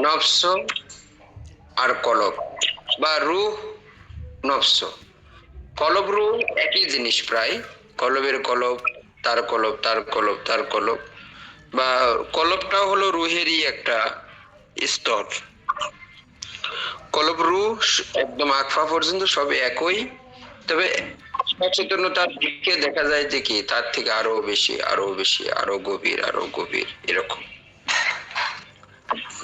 নফস আর কলব বা রূহ নফস। কলব রূহ একই জিনিস প্রায়। কলবের কলব, তার কলব, তার কলব, তার কলব, বা কলবটাও হলো রুহেরই একটা স্তর। কলব রূহ একদম আকফা পর্যন্ত সব একই, তবে সচেতনতার দিকে দেখা যায় যে কি তার থেকে আরো বেশি, আরো বেশি, আরো গভীর, আরো গভীর, এরকম।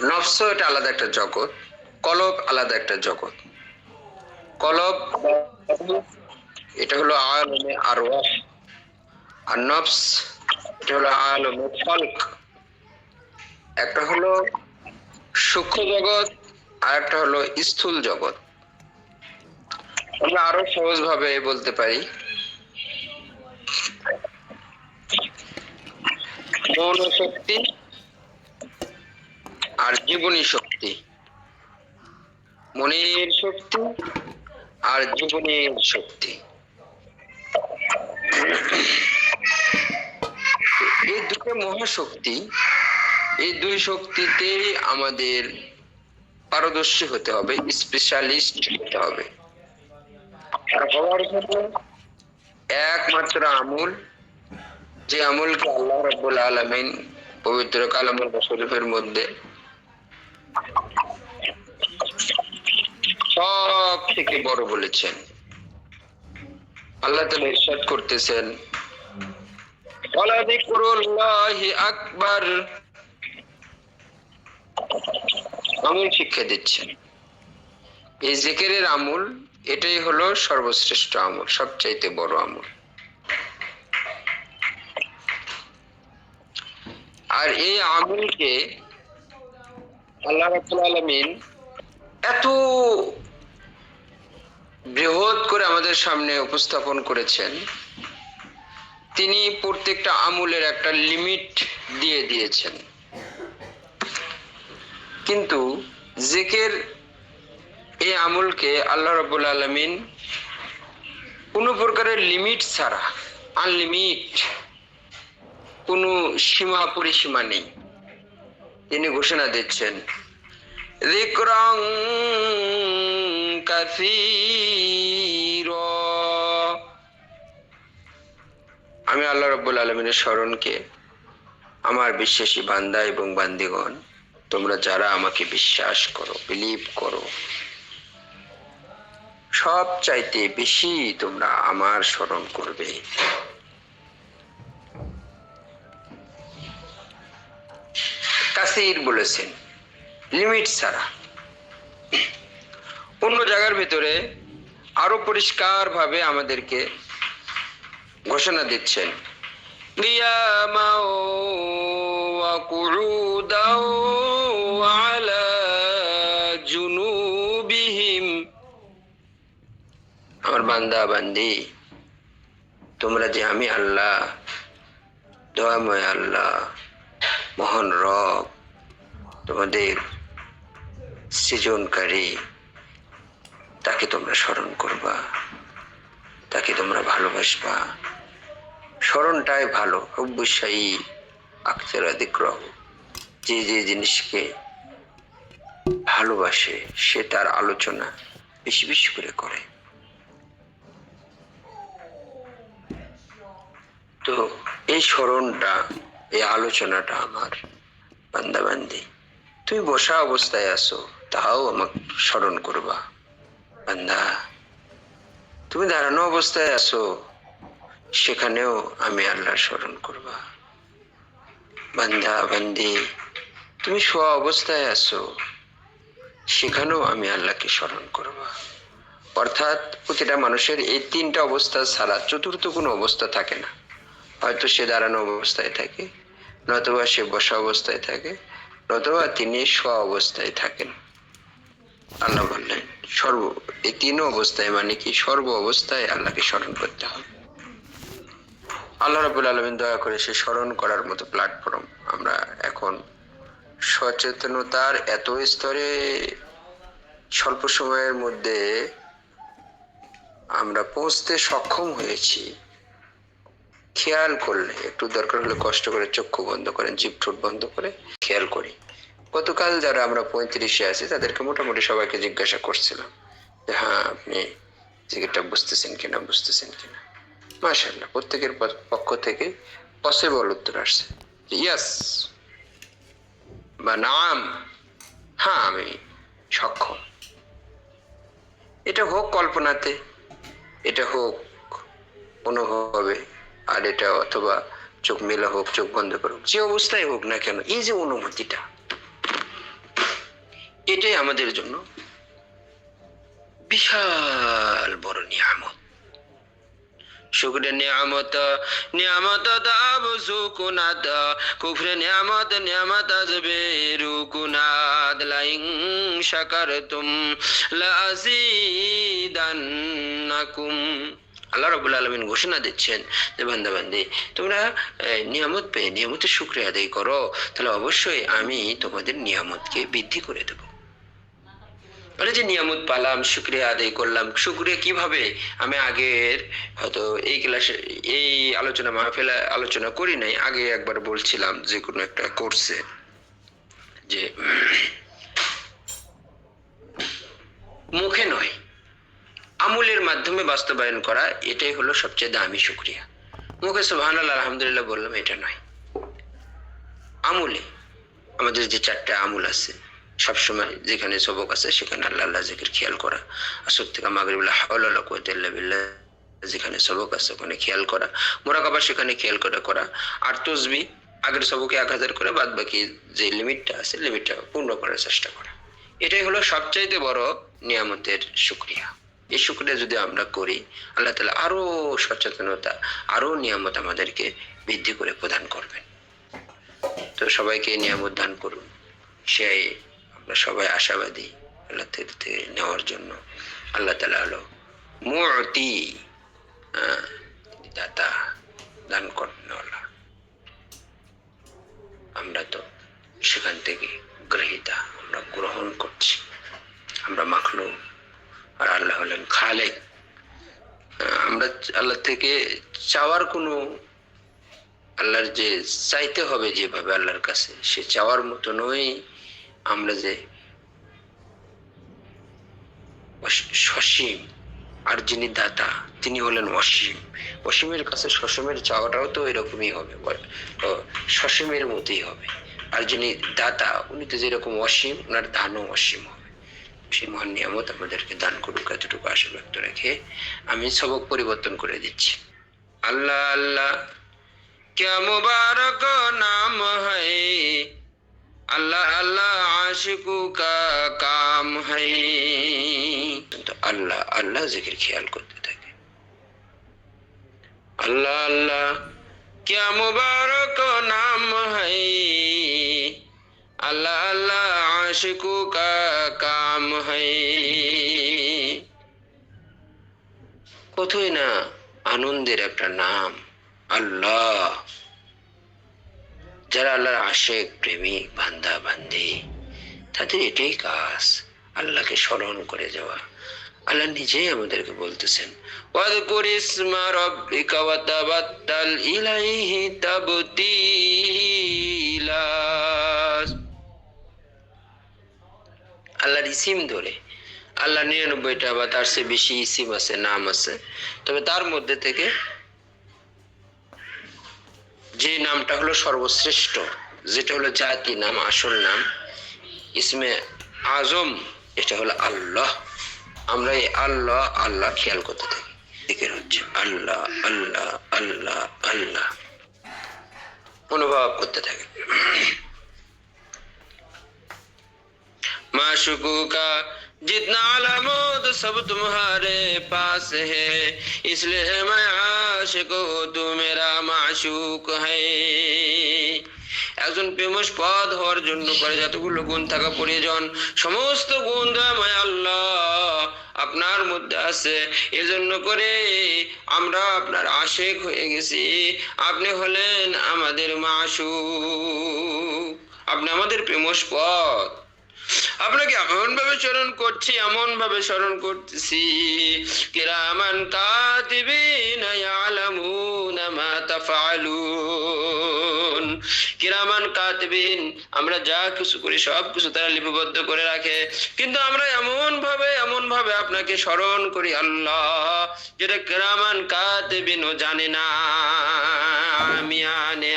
নফস এটা আলাদা একটা জগৎ, কলব আলাদা একটা জগৎ। কলব এটা হলো আলমে আরওয়াহ, আর নফস এটা হলো আলমে খলক। একটা হলো সূক্ষ্ম জগৎ আর একটা হলো স্থূল জগৎ। আমরা আরো সহজ ভাবে বলতে পারি, মন শক্তি আর জীবনী শক্তি, মনের শক্তি আর জীবনের শক্তি। এই দুটো মহাশক্তি, এই দুই শক্তিতে আমাদের পারদর্শী হতে হবে, স্পেশালিস্ট হতে হবে। আর হওয়ার জন্য একমাত্র আমল, যে আমলকে আল্লাহ রাব্বুল আলামিন পবিত্র কালামুল শরীফের মধ্যে সব থেকে বড় বলেছেন। আল্লাহ তাআলা ইরশাদ করতেছেন, ওয়ালা যিকরুল্লাহি আকবার। আমল শিক্ষা দিচ্ছেন। এই জিকিরের আমল এটাই হলো সর্বশ্রেষ্ঠ আমল, সবচাইতে বড় আমল। আর এই আমলকে আল্লাহ রাব্বুল আলামিন এত বৃহৎ করে আমাদের সামনে উপস্থাপন করেছেন, তিনি প্রত্যেকটা আমলের একটা লিমিট দিয়ে দিয়েছেন। কিন্তু জিকির এই আমলকে আল্লাহ রাব্বুল আলামিন কোন প্রকারের লিমিট ছাড়া, আনলিমিট, কোনো সীমা পরিসীমা নেই, তিনি ঘোষণা দিচ্ছেন, যিকরান কাসীরা। আমি আল্লাহ রাব্বুল আলামিনের স্মরণকে আমার বিশ্বাসী বান্দা এবং বান্দিগণ, তোমরা যারা আমাকে বিশ্বাস করো, বিলিভ করো, সব চাইতে বেশি তোমরা আমার স্মরণ করবে। কাসীর বলেছেন, লিমিট ছাড়া। অন্য জায়গার ভিতরে আরো পরিষ্কার ভাবে আমাদেরকে ঘোষণা দিচ্ছেন, কিয়ামাও ওয়া কুউদাও আলা জুনুবিহিম। আমার বান্দা বান্দি, তোমরা যে আমি আল্লাহ, দয়াময় আল্লাহ, মহান রব, তোমাদের সৃজনকারী, তাকে তোমরা স্মরণ করবা, তাকে তোমরা ভালোবাসবা। স্মরণটাই ভালো, অবশ্যই আকসারাদিক্রহ। যে যে জিনিসকে ভালোবাসে সে তার আলোচনা বেশি বেশি করে করে। তো এই স্মরণটা, এই আলোচনাটা আমার বান্দাবান্দি, তুমি বসা অবস্থায় আছো তাও আমাকে স্মরণ করবা। বান্দা, তুমি দাঁড়ানো অবস্থায় আছো সেখানেও আমি আল্লাহর স্মরণ করবা। বান্দা বান্দি, তুমি শোয়া অবস্থায় আছো সেখানেও আমি আল্লাহকে স্মরণ করবা। অর্থাৎ প্রতিটা মানুষের এই তিনটা অবস্থা ছাড়া চতুর্থ কোনো অবস্থা থাকে না। হয়তো সে দাঁড়ানো অবস্থায় থাকে, নতুবা সে বসা অবস্থায় থাকে, নতুবা তিনি শোয়া অবস্থায় থাকেন। আল্লাহ বললেন এই তিন অবস্থায়, মানে কি সর্ব অবস্থায় আল্লাহকে স্মরণ করতে হবে। আল্লাহ রাব্বুল আলামিন দয়া করে সে স্মরণ করার মতো প্ল্যাটফর্ম আমরা এখন সচেতনতার এত স্তরে স্বল্প সময়ের মধ্যে আমরা পৌঁছতে সক্ষম হয়েছি। খেয়াল করলে, একটু দরকার হলে কষ্ট করে চক্ষু বন্ধ করেন, জিভ ঠোঁট বন্ধ করে খেয়াল করি গতকাল যারা আমরা 35-এ আছি তাদেরকে মোটামুটি সবাইকে জিজ্ঞাসা করছিলাম যে হ্যাঁ আপনি জিকিরটা বুঝতেছেন কিনা মাশাআল্লাহ প্রত্যেকের পক্ষ থেকে পসিবল উত্তর আসছে, ইয়াস বা নাম, হ্যাঁ আমি সক্ষম। এটা হোক কল্পনাতে, এটা হোক অনুভবে, আর এটা অথবা চোখ মেলা হোক, চোখ বন্ধ করুক, যে অবস্থায় হোক না কেন, এই যে অনুমতিটা, এটাই আমাদের জন্য বিশাল বড় নিয়ামত। শুকরে নিয়ামত, নিয়ামত দাব সুকুনাত, কুফরে নিয়ামত, নিয়ামত আজবে রুকুনাত, লাইন শাকারতুম লাযিদান্নাকুম। আল্লাহ রাব্বুল আলামিন ঘোষণা দিচ্ছেন যে বান্দা বান্দি তোমরা নিয়ামত পেয়ে নিয়ামতের শুকরিয়া আদায় করো, তাহলে অবশ্যই আমি তোমাদের নিয়ামতকে বৃদ্ধি করে দেব। বলে যে নিয়ামত পালাম, শুকরিয়া আদায় করলাম। শুকরিয়া কিভাবে? আমি আগের হয়তো এই ক্লাসে এই আলোচনা মাহফিলে আলোচনা করি নাই, আগে একবার বলছিলাম যে কোনো একটা কোর্সে যে মুখে নয় আমলের মাধ্যমে বাস্তবায়ন করা, এটাই হলো সবচেয়ে দামি শুকরিয়া। মুখে সুবহানাল্লাহ আলহামদুলিল্লাহ বললাম, এটা নয়। আমলে আমাদের যে 4টা আমল আছে, সবসময় যেখানে সবক আছে সেখানে আল্লাহ আল্লাহ জিকির খেয়াল করা, আসর থেকে মাগরিব লা হাওলা ওয়ালা কুওয়াতা ইল্লা বিল্লাহ যেখানে সবক আছে ওখানে খেয়াল করা, মুরাকাবা সেখানে খেয়াল করা, আর তাসবিহ আগের সবকে 1000 করে, বাদ বাকি যে লিমিটটা আছে লিমিটটা পূর্ণ করার চেষ্টা করা। এটাই হলো সবচাইতে বড় নিয়ামতের শুকরিয়া। এই শুকরিয়া যদি আমরা করি, আল্লাহ তাআলা আরো সচেতনতা, আরো নিয়ামত আমাদেরকে বৃদ্ধি করে প্রদান করবেন। তো সবাইকে নিয়ামত দান করুন, সেই আমরা সবাই আশাবাদী আল্লাহ থেকে নেওয়ার জন্য। আল্লাহ তাআলা হলো মুতি, দাতা, দান করনেওয়ালা। আমরা তো সেখান থেকে গ্রহীতা, আমরা গ্রহণ করছি, আমরা মাখলুক, আর আল্লাহ হলেন খালেক। আমরা আল্লাহ থেকে চাওয়ার কোনো, আল্লাহর যে চাইতে হবে যেভাবে আল্লাহর কাছে, সে চাওয়ার মতো নয়। আমরা যে সসীম, আর যিনি দাতা তিনি হলেন অসীম। অসীমের কাছে সসীমের চাওয়াটাও তো এরকমই হবে, সসীমের মতোই হবে। আর যিনি দাতা উনি তো যেরকম অসীম, ওনার দানও অসীম হবে। সেই মহান নিয়ামত আমাদেরকে দান করুক, এতটুকু আশা ব্যক্ত রেখে আমি সবক পরিবর্তন করে দিচ্ছি। আল্লাহ আল্লাহ क्या मुबारक नाम है, अल्लाह अल्लाह आशिकों का काम है। तो अल्लाह अल्लाह जिक्र ख्याल करते থাকে। अल्लाह अल्लाह क्या मुबारक नाम है, अल्लाह अल्लाह आशिकों का काम है। কতই না আনন্দের একটা নাম আল্লাহ। যারা আল্লাহর আশিক প্রেমিক বান্দা বান্দি, তাদের এটাই কাজ, আল্লাহকে স্মরণ করে যাওয়া। আল্লাহ নিজেই আমাদেরকে বলতেছেন, ওয়াযকুর ইসমা রাব্বিকা ওয়া তাবাত্তাল ইলাইহি তাবতীলা। আল্লাহর ইসিম ধরে, আল্লাহ 99টা বা তার চেয়ে বেশি ইসিম আছে, নাম আছে, তবে তার মধ্যে থেকে যে নামটা হলো সর্বশ্রেষ্ঠ, যেটা হলো জাতি নাম, আসল নাম, ইসমে আজম, এটা হলো আল্লাহ। আমরা এই আল্লাহ আল্লাহ খেয়াল করতে থাকি, জিকির হচ্ছে আল্লাহ আল্লাহ আল্লাহ আল্লাহ, অনুভব করতে থাকি। माशूकों का जितना आलमोद सब तुम्हारे पास है, इसलिए मैं आशिक हूँ, तू मेरा माशूक है। একজন প্রেমস পদ হওয়ার জন্য করে যতগুলো গুণ থাকা প্রয়োজন, সমস্ত গুণ দয়াময় আল্লাহ আপনার মধ্যে আছে। এজন্য করে আমরা আপনার আশিক হয়ে গেছি। আপনি হলেন আমাদের মাশূক, আপনি আমাদের প্রেমস পদ। আপনাকে এমন ভাবে স্মরণ করছি, এমন ভাবে স্মরণ করতেছি, কিরামান কাতিবিন ইয়ালামুনা মা তাফআলুন, কিরামান কাতিবিন, আমরা যা কিছু করি সব কিছু তারা লিপিবদ্ধ করে রাখে। কিন্তু আমরা এমন ভাবে আপনাকে স্মরণ করি আল্লাহ, যেটা কিরামান কাতিবিনও জানে না। মিয়ানে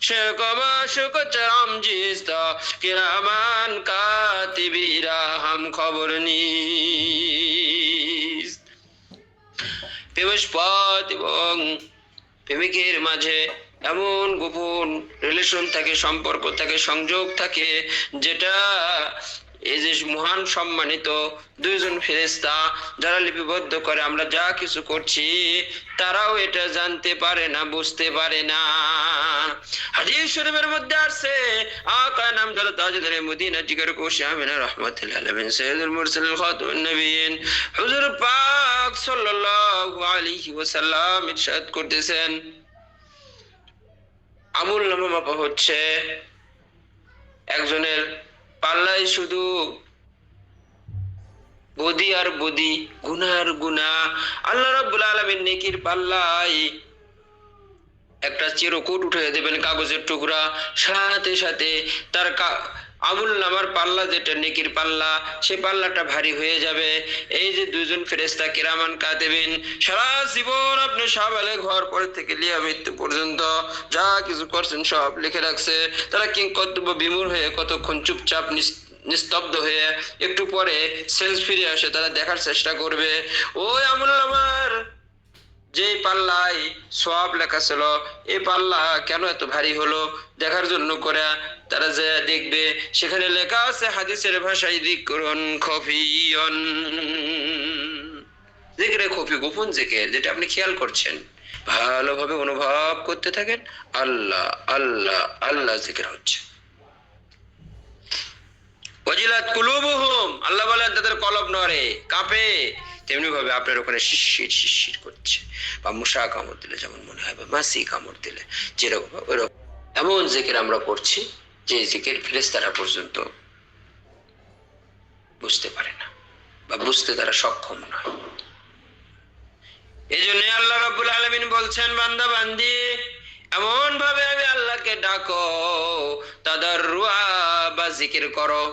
শেকমা শুকচরম জিস্তা কিরামান কাতিবিরা হাম খবর নিস। প্রেমস্পদ এবং প্রেমিকের মাঝে এমন গোপন রিলেশন থাকে, সম্পর্ক থাকে, সংযোগ থাকে, যেটা এই যে মহান সম্মানিত দুইজন ফেরেশতা যারা লিপিবদ্ধ করে আমরা যা কিছু করছি, তারাও এটা জানতে পারে না, বুঝতে পারে না। হাদিস শরীফের মধ্যে আছে, আকা নাম হযরত তাজুদ্দিন মদিনা জিগর কোশি আমিনা রাহমাতুল্লাহ আলাইহি সাইয়্যিদুল মুরসালিন খাতামুন নবিয়্যিন হুজুর পাক সাল্লাল্লাহু আলাইহি ওয়াসাল্লাম ইরশাদ করতেছেন, আমল নামা মাপা হচ্ছে একজনের পাল্লায় শুধু বদি আর বদি, গুনাহ আর গুনাহ। আল্লাহ রাব্বুল আলামিন নেকির পাল্লায় একটা চিরকুট উঠে দেবেন, কাগজের টুকরা, সাথে সাথে তার আমল নামার পাল্লা যেটা নেকির পাল্লা, সে পাল্লাটা ভারী হয়ে যাবে। এই যে দুজন ফেরেশতা কিরামান কাতিবিন সারা জীবন আপনি সাবালে ঘর পর থেকে লিয়া মৃত্যু পর্যন্ত যা কিছু করছেন সব লিখে রাখছে। তারা কি কর্তব্য বিমূঢ় হয়ে কতক্ষণ চুপচাপ নিস্তব্ধ হয়ে একটু পরে সেন্স ফিরে আসে, তারা দেখার চেষ্টা করবে ওই আমল নামার যে পাল্লায় সওয়াব লেখা ছিল, এই পাল্লা কেন এত ভারী হলো দেখার জন্য করে তারা যে দেখবে, সেখানে লেখা আছে হাদিসের ভাষায় যিকরুন খফিয়ন, জিকিরে খফি, গোপন জিকির, যেটা আপনি খেয়াল করছেন, ভালোভাবে অনুভব করতে থাকেন, আল্লাহ আল্লাহ আল্লাহ জিকির হচ্ছে। ওয়াজিলাত কুলুবুহুম, আল্লাহ বলেন তাদের কলব নড়ে, কাঁপে, তেমনি ভাবে আপনার ওখানে শিরশির শিরশির করছে, বা মশা কামড় দিলে যেমন মনে হয়, বা মাছি কামড় দিলে যেরকম, ওইরকম এমন জিকির আমরা করছি যে জিকির ফেরেশতারা পর্যন্ত বুঝতে পারে না, বা বুঝতে তারা সক্ষম নয়। এই জন্য আল্লাহ রাব্বুল আলামিন বলছেন, বান্দা বান্দি এমন ভাবে আমি আল্লাহকে ডাকো, তাদাররুআ, বা জিকির করো।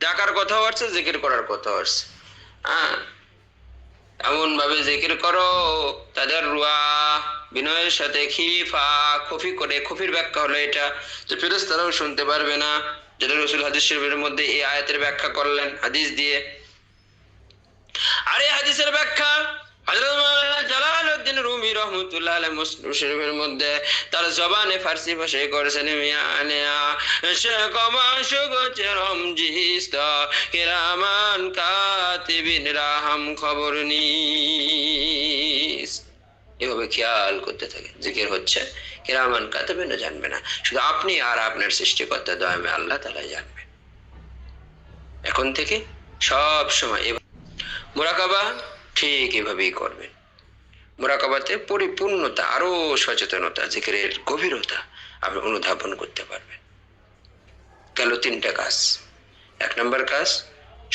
ডাকার কথাও আছে, জিকির করার কথাও আছে। এমন ভাবে জিকির করো, তাদাররুআ, বিনয়ের সাথে, খিফা, খফি করে। খফির ব্যাখ্যা হলো এটা যে ফেরেশতারাও শুনতে পারবে না, যেটা রাসূল হাদিস শরীফের মধ্যে এই আয়াতের ব্যাখ্যা করলেন হাদিস দিয়ে। আর এই হাদিসের ব্যাখ্যা হযরত মাওলানা জালালউদ্দিন রুমি রাহমাতুল্লাহ আলাইহি মুসলিম শরীফের মধ্যে তার জবানে ফারসি ভাষায় করেছেন, মিয়ানে শেকমা শুগচরম জিস্তা কিরামান কাতিবিন রাহাম খবর নিস। এভাবে খেয়াল করতে থাকেন, জিকির হচ্ছে, কিরামান কাতিবিন জানবে না, শুধু আপনি আর আপনার সৃষ্টিকর্তা দয়াময় আল্লাহ তাআলা জানবেন। এখন থেকে সব সময় মুরাকাবা ঠিক এভাবেই করবেন। মুরাকাবাতে পরিপূর্ণতা, আরো সচেতনতা, জিকিরের গভীরতা আপনি অনুধাবন করতে পারবেন। গেল তিনটা কাজ। এক নম্বর কাজ,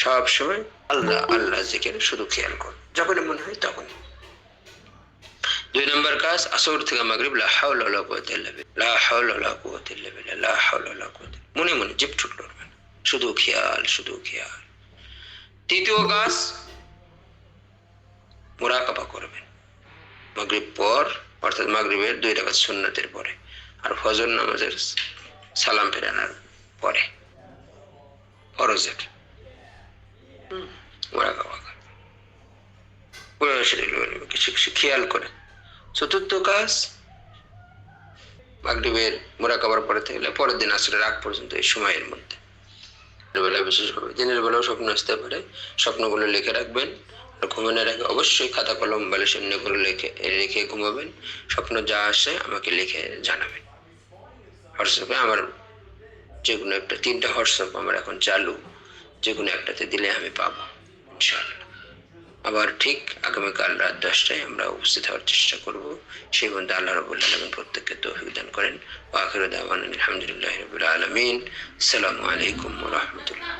সব সময় আল্লাহ আল্লাহ জিকির শুধু খেয়াল করুন, যখনই মনে হয় তখনই। দুই নম্বর কাজ, আসর থেকে মাগরিব লা হাওলা ওয়ালা কুওয়াতা ইল্লা বিল্লাহ, লা হাওলা ওয়ালা কুওয়াতা ইল্লা বিল্লাহ, লা হাওলা ওয়ালা কুওয়াতা, মনে মনে জিভ ছুট করবেন, শুধু খেয়াল, শুধু খেয়াল। তৃতীয় কাজ, মুরাকাবা করবেন মাগরিব পর, অর্থাৎ মাগরিবের 2 রাকাত সুন্নাতের পরে, আর ফজর নামাজের সালাম ফেরানোর পরে, ফরজের মুরাকাবা করবেন, কিছু কিছু খেয়াল করে। চতুর্থ কাজ, মাগরিবের মুরাকাবার পরে থেকে পরের দিন আসরের আগ পর্যন্ত এই সময়ের মধ্যে, বিশেষভাবে দিনের বেলাও স্বপ্ন আসতে পারে, স্বপ্নগুলো লিখে রাখবেন। ঘুমানোর আগে অবশ্যই খাতা কলম বালিশের নিকটে রেখে ঘুমাবেন। স্বপ্ন যা আসে আমাকে লিখে জানাবেন। হোয়াটসঅ্যাপে আমার যেকোনো একটা, 3টা হোয়াটসঅ্যাপ আমার এখন চালু, যেকোনো একটাতে দিলে আমি পাবো ইনশাআল্লাহ। আবার ঠিক আগামীকাল রাত 10টায় আমরা উপস্থিত হওয়ার চেষ্টা করব। সেই পর্যন্ত আল্লাহ রাব্বুল আলামিন প্রত্যেককে তৌফিক দান করেন। ওয়া আখিরু দাওয়ানা আলহামদুলিল্লাহি রাব্বিল আলামিন। আসসালামু আলাইকুম ওয়া রাহমাতুল্লাহ।